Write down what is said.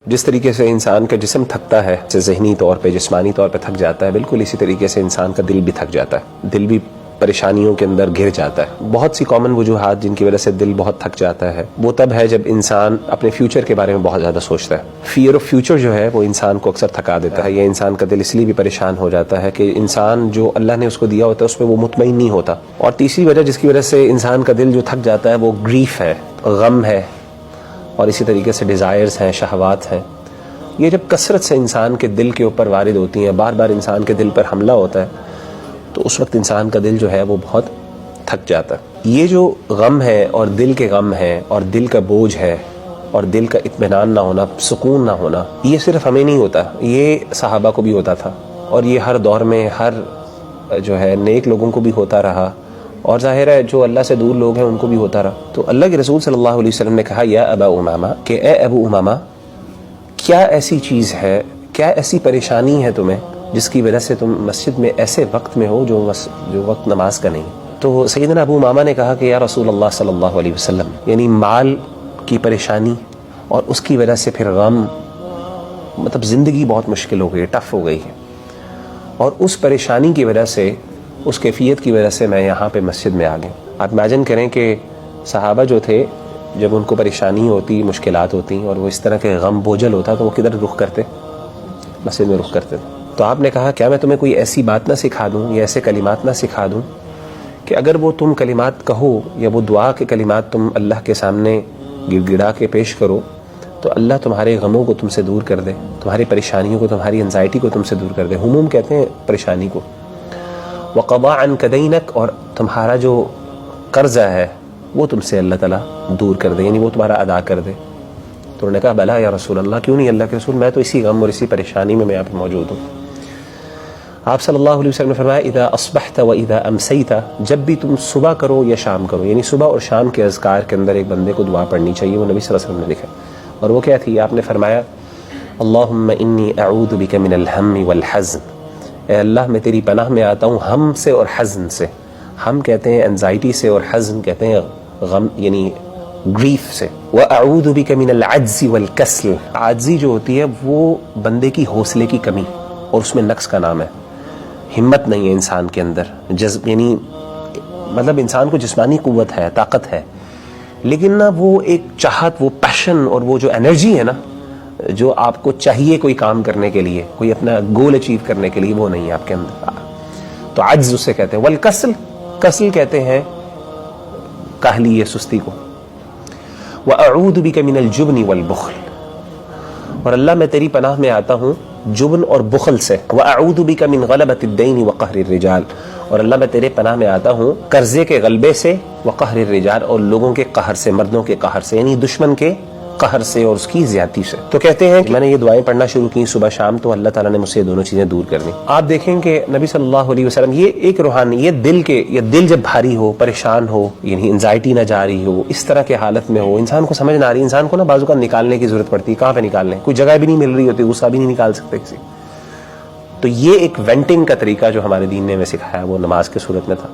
جس طریقے سے انسان کا جسم تھکتا ہے، ذہنی طور پہ جسمانی طور پہ تھک جاتا ہے، بالکل اسی طریقے سے انسان کا دل بھی تھک جاتا ہے، دل بھی پریشانیوں کے اندر گر جاتا ہے۔ بہت سی کامن وجوہات جن کی وجہ سے دل بہت تھک جاتا ہے وہ تب ہے جب انسان اپنے فیوچر کے بارے میں بہت زیادہ سوچتا ہے۔ فیئر آف فیوچر جو ہے وہ انسان کو اکثر تھکا دیتا ہے، یا انسان کا دل اس لیے بھی پریشان ہو جاتا ہے کہ انسان جو اللہ نے اس کو دیا ہوتا ہے اس میں وہ مطمئن نہیں ہوتا۔ اور تیسری وجہ جس کی وجہ سے انسان کا دل جو تھک جاتا ہے وہ گریف ہے، غم ہے، اور اسی طریقے سے ڈیزائرز ہیں، شہوات ہیں۔ یہ جب کثرت سے انسان کے دل کے اوپر وارد ہوتی ہیں، بار بار انسان کے دل پر حملہ ہوتا ہے، تو اس وقت انسان کا دل جو ہے وہ بہت تھک جاتا ہے۔ یہ جو غم ہے اور دل کے غم ہے اور دل کا بوجھ ہے اور دل کا اطمینان نہ ہونا، سکون نہ ہونا، یہ صرف ہمیں نہیں ہوتا، یہ صحابہ کو بھی ہوتا تھا، اور یہ ہر دور میں ہر جو ہے نیک لوگوں کو بھی ہوتا رہا، اور ظاہر ہے جو اللہ سے دور لوگ ہیں ان کو بھی ہوتا رہا۔ تو اللہ کے رسول صلی اللہ علیہ وسلم نے کہا یا ابا امامہ، کہ اے ابو امامہ، کیا ایسی چیز ہے، کیا ایسی پریشانی ہے تمہیں جس کی وجہ سے تم مسجد میں ایسے وقت میں ہو جو وقت نماز کا نہیں؟ تو سیدنا ابو امامہ نے کہا کہ یا رسول اللہ صلی اللہ علیہ وسلم، یعنی مال کی پریشانی اور اس کی وجہ سے پھر غم، مطلب زندگی بہت مشکل ہو گئی، ٹف ہو گئی ہے، اور اس پریشانی کی وجہ سے، اس کیفیت کی وجہ سے میں یہاں پہ مسجد میں آ گیا۔ آپ امیجن کریں کہ صحابہ جو تھے جب ان کو پریشانی ہوتی، مشکلات ہوتی اور وہ اس طرح کے غم بوجھل ہوتا تو وہ کدھر رخ کرتے؟ مسجد میں رخ کرتے۔ تو آپ نے کہا کیا میں تمہیں کوئی ایسی بات نہ سکھا دوں یا ایسے کلمات نہ سکھا دوں کہ اگر وہ تم کلمات کہو یا وہ دعا کے کلمات تم اللہ کے سامنے گڑ گڑا کے پیش کرو تو اللہ تمہارے غموں کو تم سے دور کر دے، تمہاری پریشانیوں کو، تمہاری انزائٹی کو تم سے دور کر دے۔ ہموم کہتے ہیں پریشانی کو۔ وقضا عنک دینک، اور تمہارا جو قرضہ ہے وہ تم سے اللہ تعالیٰ دور کر دے، یعنی وہ تمہارا ادا کر دے۔ تو انہوں نے کہا بلا یا رسول اللہ، کیوں نہیں اللہ کے رسول، میں تو اسی غم اور اسی پریشانی میں یہاں پہ موجود ہوں۔ آپ صلی اللہ علیہ وسلم نے فرمایا اذا اصبحت و اذا امسیت، جب بھی تم صبح کرو یا شام کرو، یعنی صبح اور شام کے اذکار کے اندر ایک بندے کو دعا پڑھنی چاہیے، وہ نبی صلی اللہ علیہ وسلم نے لکھا، اور وہ کیا تھی؟ آپ نے فرمایا اللہم انی اعوذ بک من الہم والحزن، اے اللہ میں تیری پناہ میں آتا ہوں ہم سے اور حزن سے۔ ہم کہتے ہیں انزائٹی سے، اور حزن کہتے ہیں غم یعنی گریف سے۔ وَأَعُوذُ بِكَ مِنَ الْعَجْزِ وَالْكَسْلِ، عاجزی جو ہوتی ہے وہ بندے کی حوصلے کی کمی اور اس میں نقص کا نام ہے، ہمت نہیں ہے انسان کے اندر، جذب یعنی مطلب انسان کو جسمانی قوت ہے، طاقت ہے، لیکن نا وہ ایک چاہت، وہ پیشن اور وہ جو انرجی ہے نا جو آپ کو چاہیے کوئی کام کرنے کے لیے، کوئی اپنا گول اچیو کرنے کے لیے، وہ نہیں ہے آپ کے اندر، تو عجز اسے کہتے ہیں۔ والکسل، کسل کہتے ہیں کاہلی، سستی کو۔ وَأَعُوذُ بِكَ مِنَ الْجُبْنِ وَالْبُخْلِ، اور اللہ میں تیری پناہ میں آتا ہوں جبن اور بخل سے۔ وَأَعُوذُ بِكَ مِنْ غَلَبَةِ الدَّيْنِ وَقَهْرِ الرِّجَالِ، اور اللہ میں تیرے پناہ میں آتا ہوں قرضے کے غلبے سے، وقہر الرجال، اور لوگوں کے قہر سے، مردوں کے قہر سے، یعنی دشمن کے قہر سے اور اس کی زیادتی سے۔ تو کہتے ہیں کہ میں نے یہ دعائیں پڑھنا شروع کی صبح شام تو اللہ تعالیٰ نے مجھ سے یہ دونوں چیزیں دور کر دیں۔ آپ دیکھیں کہ نبی صلی اللہ علیہ وسلم، یہ ایک روحانی، یہ دل جب بھاری ہو، پریشان ہو، یعنی انزائٹی نہ جا رہی ہو، اس طرح کے حالت میں ہو، انسان کو سمجھ نہ آ رہی، انسان کو نا بازو کا نکالنے کی ضرورت پڑتی ہے۔ کہاں پہ نکالنے؟ کوئی جگہ بھی نہیں مل رہی ہوتی، غصہ بھی نہیں نکال سکتے کسی۔ تو یہ ایک وینٹنگ کا طریقہ جو ہمارے دین نے ہمیں سکھایا وہ نماز کی صورت میں تھا۔